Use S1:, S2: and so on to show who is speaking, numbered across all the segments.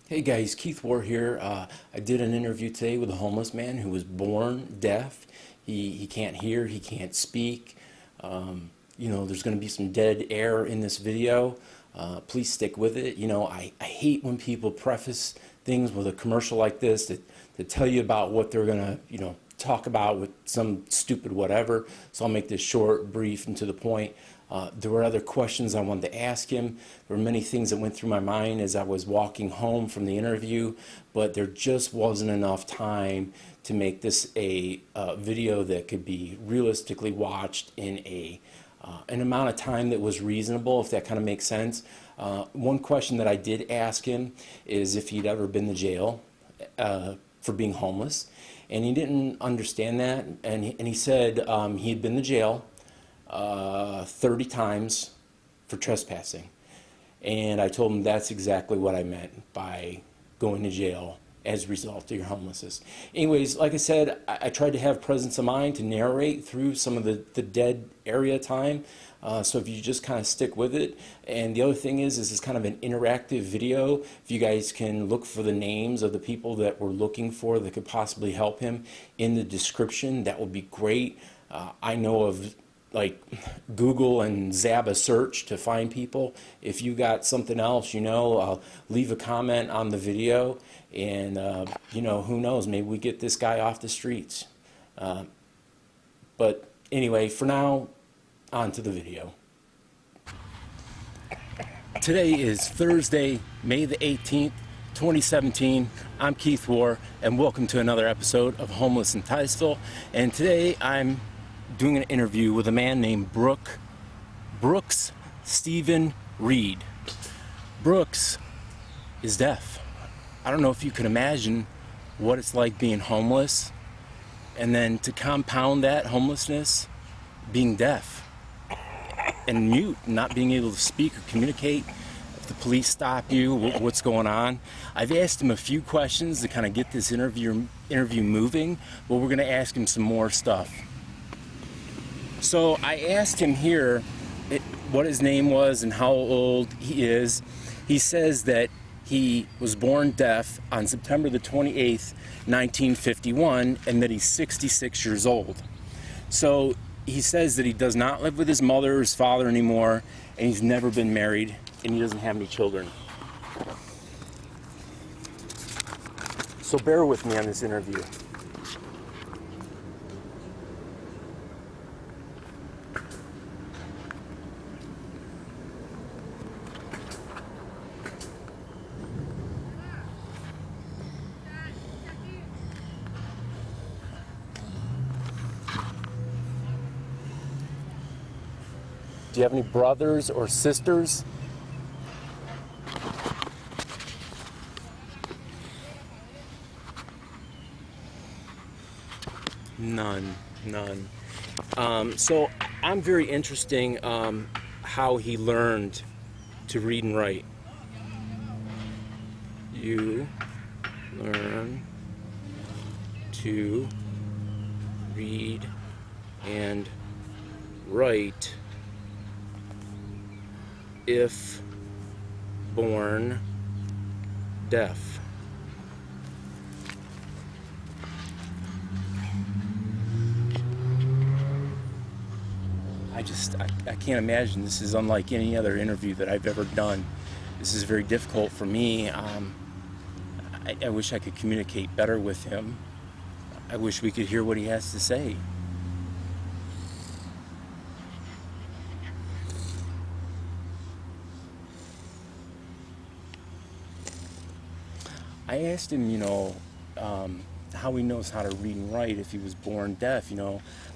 S1: Hey guys, Keith War here. I did an interview today with a homeless man who was born deaf. He can't hear, he can't speak. There's going to be some dead air in this video. Please stick with it. I hate when people preface things with a commercial like this to tell you about what they're going to, talk about with some stupid whatever. So I'll make this short, brief, and to the point. There were other questions I wanted to ask him. There were many things that went through my mind as I was walking home from the interview, but there just wasn't enough time to make this a video that could be realistically watched in an amount of time that was reasonable, if that kind of makes sense. One question that I did ask him is if he'd ever been to jail for being homeless, and he didn't understand that, and he said he had been to jail 30 times for trespassing. And I told him that's exactly what I meant by going to jail as a result of your homelessness. Anyways, like I said, I tried to have presence of mind to narrate through some of the dead area time. So if you just kind of stick with it. And the other thing is this is kind of an interactive video. If you guys can look for the names of the people that we're looking for that could possibly help him in the description, that would be great. I know of like Google and zap a search to find people. If you got something else, leave a comment on the video, and who knows, maybe we get this guy off the streets. But anyway, for now, on to the video. Today is Thursday, May the 18th, 2017. I'm Keith War, and welcome to another episode of Homeless in Titusville. And today I'm doing an interview with a man named Brooks Stephen Reed. Brooks is deaf. I don't know if you can imagine what it's like being homeless, and then to compound that homelessness, being deaf and mute, not being able to speak or communicate. If the police stop you, what's going on? I've asked him a few questions to kind of get this interview moving, but we're going to ask him some more stuff. So I asked him here what his name was and how old he is. He says that he was born deaf on September the 28th, 1951, and that he's 66 years old. So he says that he does not live with his mother or his father anymore, and he's never been married, and he doesn't have any children. So bear with me on this interview. Do you have any brothers or sisters? None. So I'm very interesting how he learned to read and write. You learn to read and write if born deaf. I can't imagine. This is unlike any other interview that I've ever done. This is very difficult for me. I wish I could communicate better with him. I wish we could hear what he has to say. I asked him, how he knows how to read and write if he was born deaf.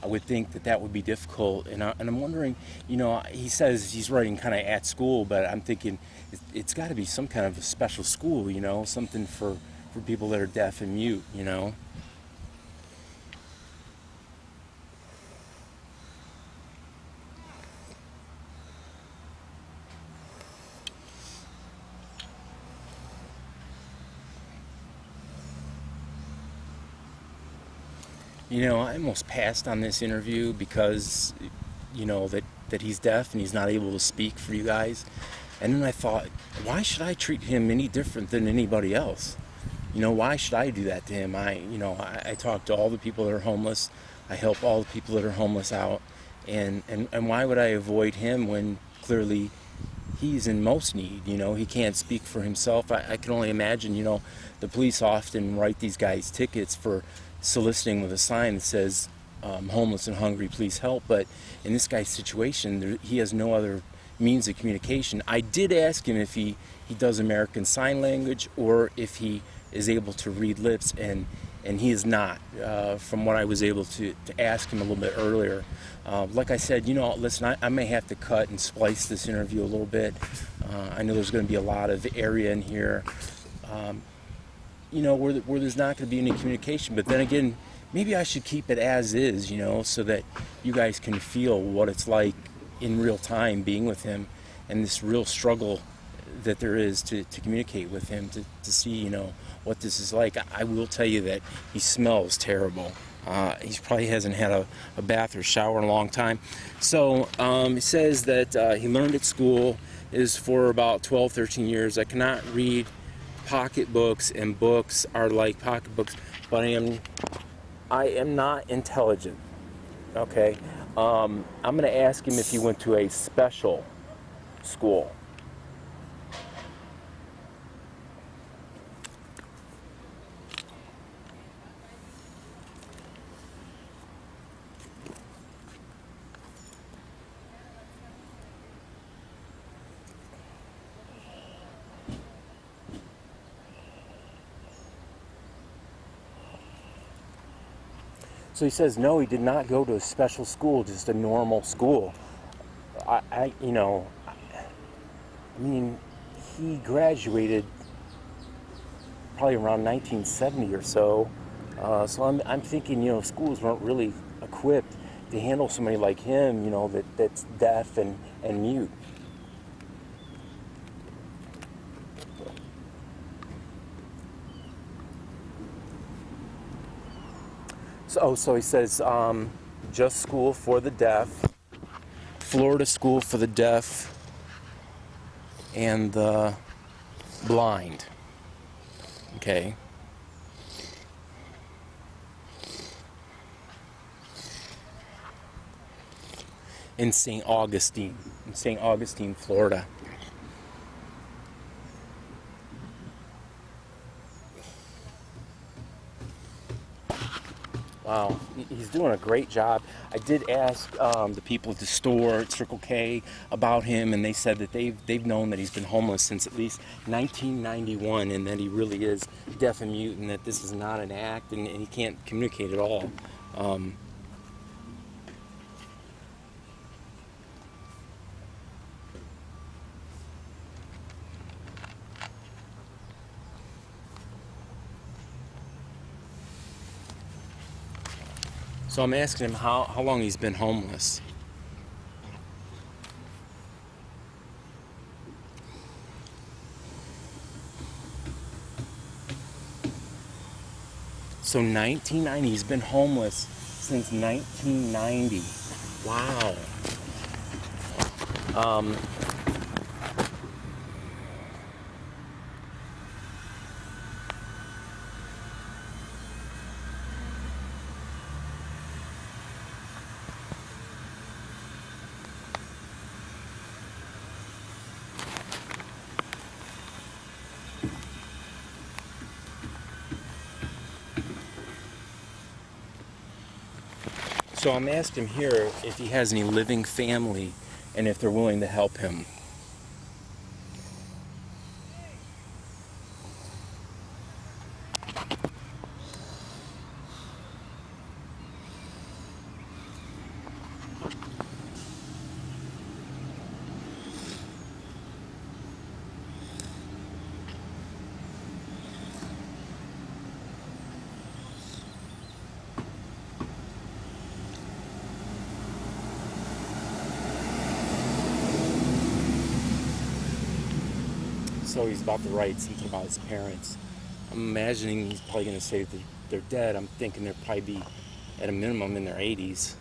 S1: I would think that would be difficult. And I'm wondering, he says he's writing kind of at school, but I'm thinking it's got to be some kind of a special school, something for people that are deaf and mute, I almost passed on this interview because, that he's deaf and he's not able to speak for you guys. And then I thought, why should I treat him any different than anybody else? Why should I do that to him? I talk to all the people that are homeless. I help all the people that are homeless out. And why would I avoid him when clearly he's in most need? He can't speak for himself. I can only imagine, the police often write these guys tickets for soliciting with a sign that says, homeless and hungry, please help. But in this guy's situation, he has no other means of communication. I did ask him if he does American Sign Language or if he is able to read lips, and he is not, from what I was able to ask him a little bit earlier. Like I said, listen, I may have to cut and splice this interview a little bit. I know there's going to be a lot of area in here, where there's not going to be any communication. But then again, maybe I should keep it as is, so that you guys can feel what it's like in real time being with him, and this real struggle that there is to communicate with him, to see, what this is like. I will tell you that he smells terrible. He probably hasn't had a bath or shower in a long time. So he says that he learned at school is for about 12, 13 years. I cannot read pocketbooks, and books are like pocketbooks, but I am not intelligent. Okay, I'm going to ask him if he went to a special school. So he says, no, he did not go to a special school, just a normal school. He graduated probably around 1970 or so. So I'm thinking, schools weren't really equipped to handle somebody like him, that's deaf and mute. So he says, just school for the deaf, Florida school for the deaf and the blind. Okay. In St. Augustine, Florida. Wow, he's doing a great job. I did ask the people at the store at Circle K about him, and they said that they've known that he's been homeless since at least 1991, and that he really is deaf and mute, and that this is not an act, and he can't communicate at all. So I'm asking him how long he's been homeless. So 1990, he's been homeless since 1990. Wow. So I'm asking him here if he has any living family and if they're willing to help him. So he's about to write something about his parents. I'm imagining he's probably going to say that they're dead. I'm thinking they'll probably be at a minimum in their 80s.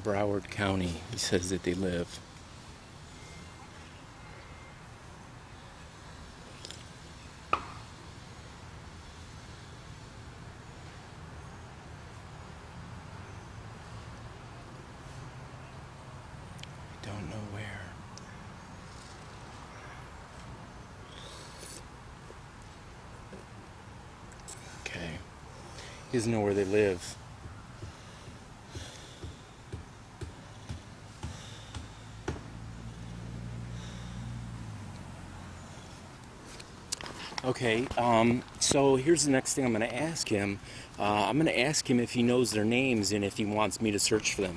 S1: Broward County, he says that they live. I don't know where. Okay. He doesn't know where they live. Okay, so here's the next thing I'm going to ask him. I'm going to ask him if he knows their names and if he wants me to search for them.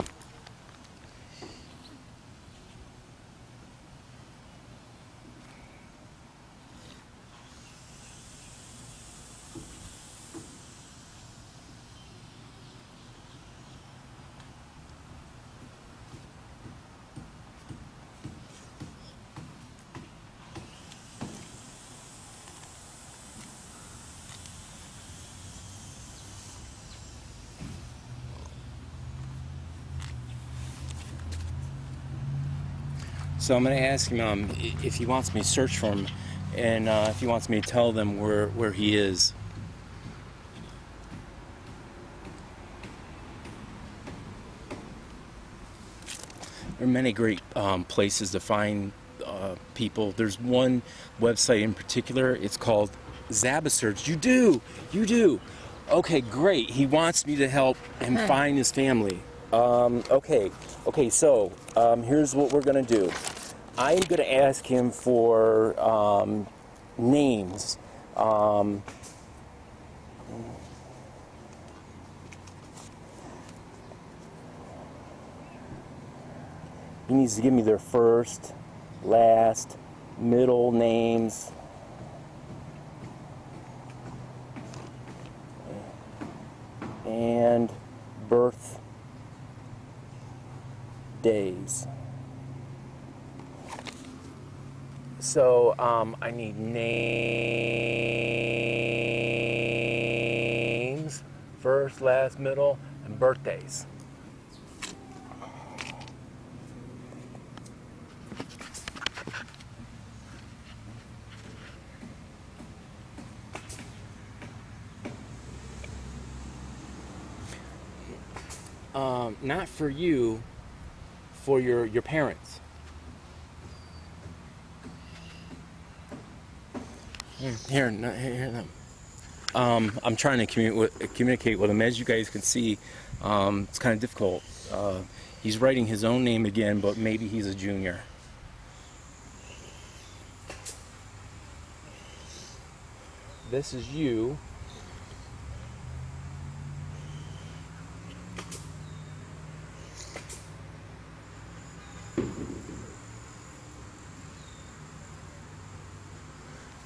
S1: So I'm going to ask him if he wants me to search for him and if he wants me to tell them where he is. There are many great places to find people. There's one website in particular. It's called Zabasearch. You do. Okay, great. He wants me to help him find his family. Okay. So here's what we're gonna do. I'm gonna ask him for names. He needs to give me their first, last, middle names. And birth days. So I need names, first, last, middle, and birthdays. Not for you, for your parents. Here. I'm trying to communicate with him. As you guys can see, it's kind of difficult. He's writing his own name again, but maybe he's a junior. This is you.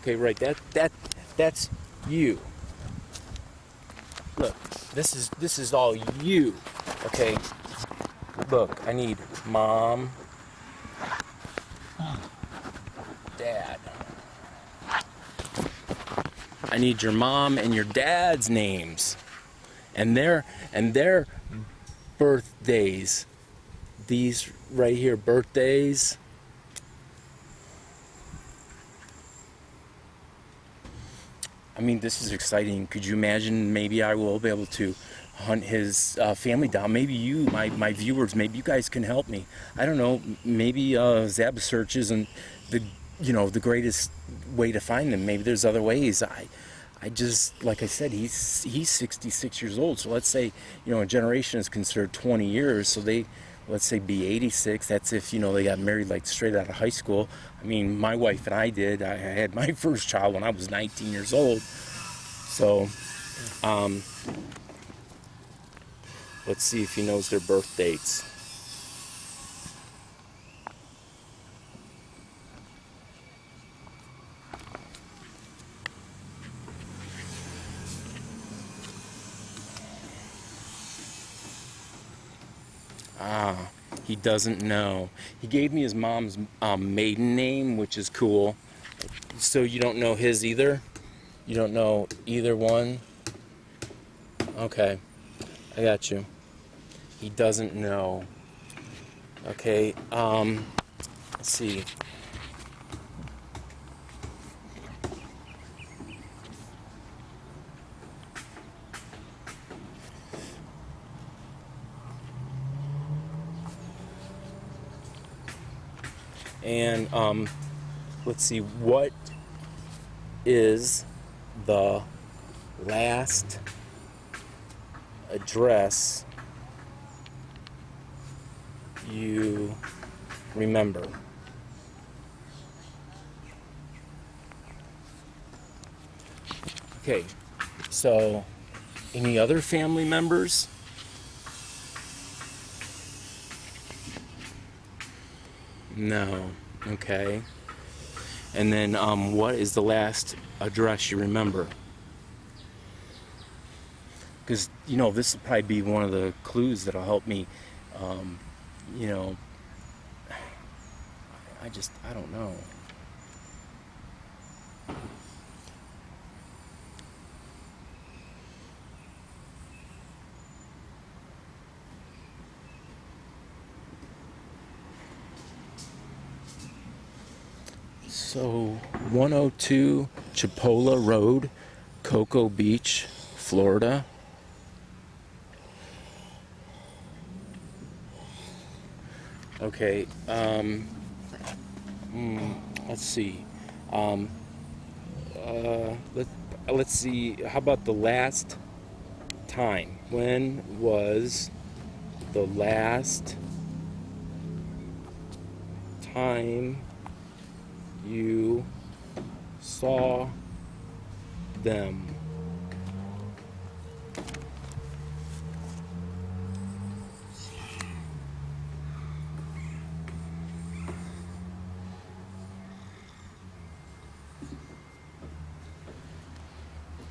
S1: Okay, right. That's you. Look, this is all you. Okay. Look, I need mom, dad. I need your mom and your dad's names, and their birthdays. These right here, birthdays. I mean, this is exciting. Could you imagine? Maybe I will be able to hunt his family down. Maybe you, my viewers, maybe you guys can help me. I don't know. Maybe Zabasearch isn't the greatest way to find them. Maybe there's other ways. I just, like I said, he's 66 years old. So let's say a generation is considered 20 years. So let's say be 86. That's if they got married like straight out of high school. I mean, my wife and I did. I had my first child when I was 19 years old. So let's see if he knows their birth dates. He doesn't know. He gave me his mom's maiden name, which is cool. So you don't know his either? You don't know either one? Okay, I got you. He doesn't know Okay, let's see. And let's see, what is the last address you remember? Okay, so any other family members? No. Okay. And then what is the last address you remember? Because, this will probably be one of the clues that'll help me, um, you know, I don't know. So, 102 Chipola Road, Cocoa Beach, Florida. Okay, let's see. Um, let's see. How about the last time? When was the last time you saw them?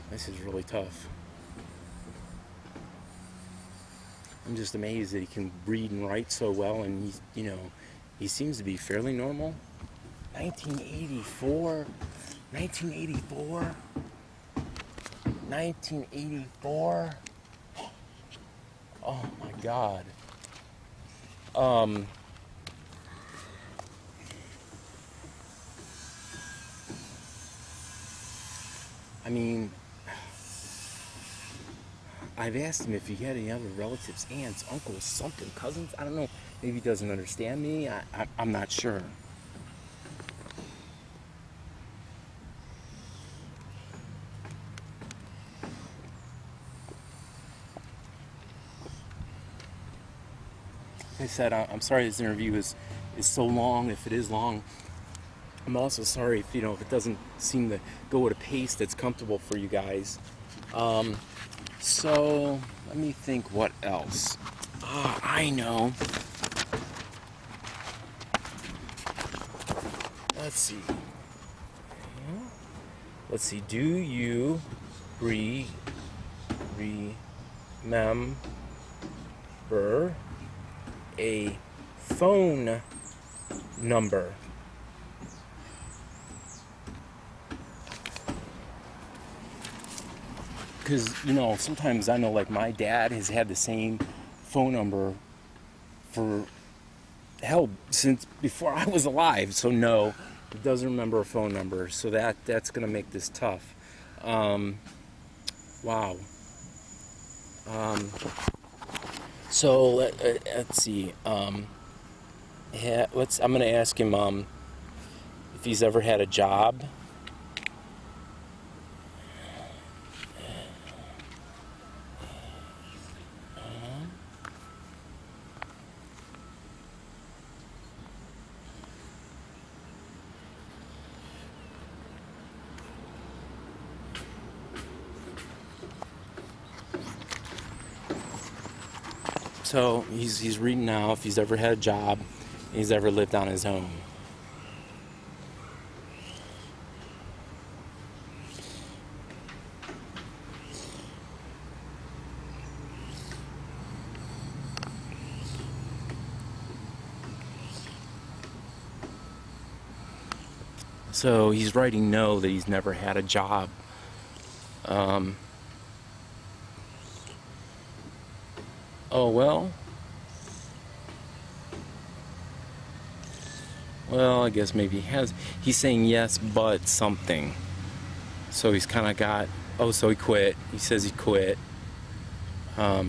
S1: This is really tough. I'm just amazed that he can read and write so well, and he seems to be fairly normal. 1984, 1984, 1984. Oh my God. Um, I mean, I've asked him if he had any other relatives, aunts, uncles, something, cousins. I don't know. Maybe he doesn't understand me. I'm not sure. Like I said, I'm sorry this interview is so long. If it is long, I'm also sorry if it doesn't seem to go at a pace that's comfortable for you guys. So let me think. What else? I know. Let's see. Let's see. Do you remember a phone number? Because sometimes I know, like, my dad has had the same phone number for hell since before I was alive. So no, he doesn't remember a phone number. So that's gonna make this tough. Wow. So let's see. I'm gonna ask him if he's ever had a job. So he's reading now if he's ever had a job, and he's ever lived on his own. So he's writing no, that he's never had a job. Oh well. Well, I guess maybe he has. He's saying yes, but something. So he's kind of got. Oh, so he quit. He says he quit. I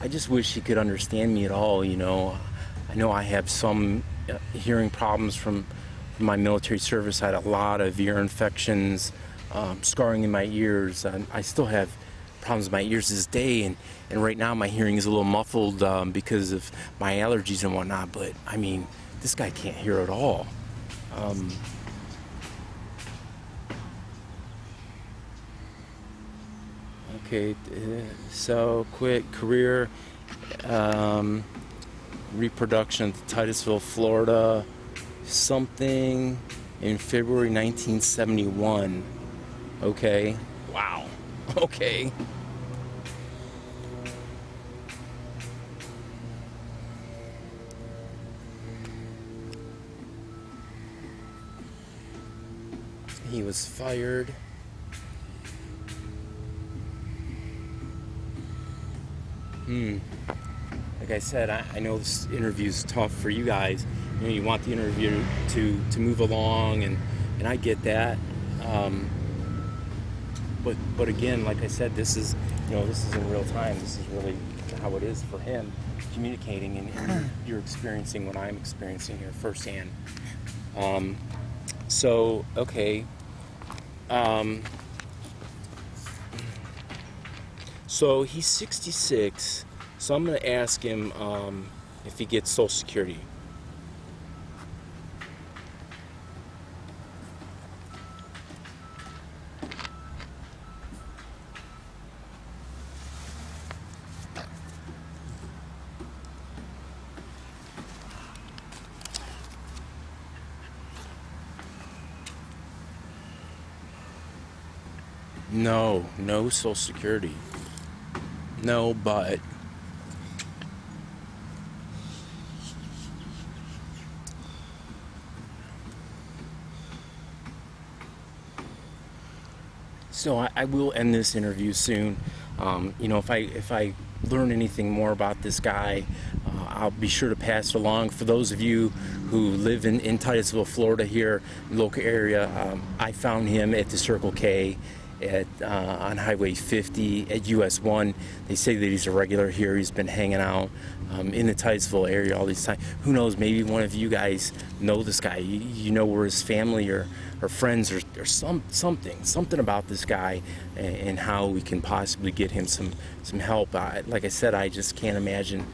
S1: just wish he could understand me at all. You know, I know I have some hearing problems from my military service. I had a lot of ear infections, scarring in my ears. I still have problems with my ears this day, and right now my hearing is a little muffled because of my allergies and whatnot. But I mean, this guy can't hear at all. Okay, so quit career, reproduction at Titusville, Florida, something in February 1971. Okay, wow, okay. He was fired. Like I said, I know this interview is tough for you guys. You know, you want the interview to move along, and I get that. But again, like I said, this is this is in real time. This is really how it is for him, communicating, and you're experiencing what I'm experiencing here firsthand. So okay. So he's 66. So I'm going to ask him if he gets Social Security. No Social Security. No, but so I will end this interview soon. If I learn anything more about this guy, I'll be sure to pass it along. For those of you who live in Titusville, Florida, here, local area, I found him at the Circle K on Highway 50 at US 1. They say that he's a regular here. He's been hanging out in the Titusville area all this time. Who knows, maybe one of you guys know this guy. You know where his family or friends or something about this guy, and how we can possibly get him some help. Like I said, I just can't imagine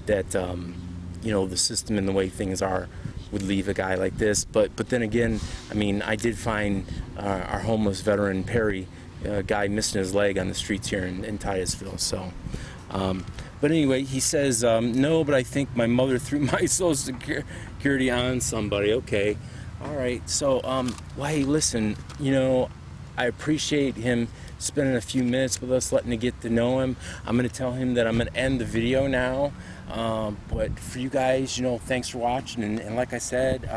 S1: that the system and the way things are would leave a guy like this. But then again, I mean, I did find our homeless veteran Perry, a guy missing his leg on the streets here in Titusville. So, but anyway, he says, no, but I think my mother threw my Social Security on somebody. Okay, all right. So, well, hey, listen, I appreciate him spending a few minutes with us, letting me get to know him. I'm going to tell him that I'm going to end the video now. But for you guys, thanks for watching. And like I said,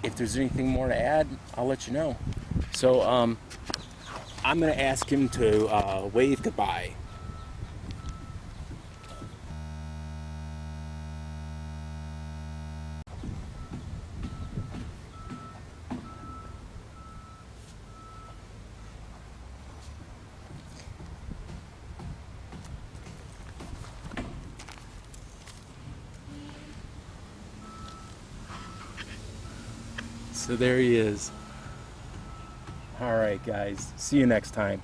S1: if there's anything more to add, I'll let you know. So I'm going to ask him to wave goodbye. So there he is. All right, guys. See you next time.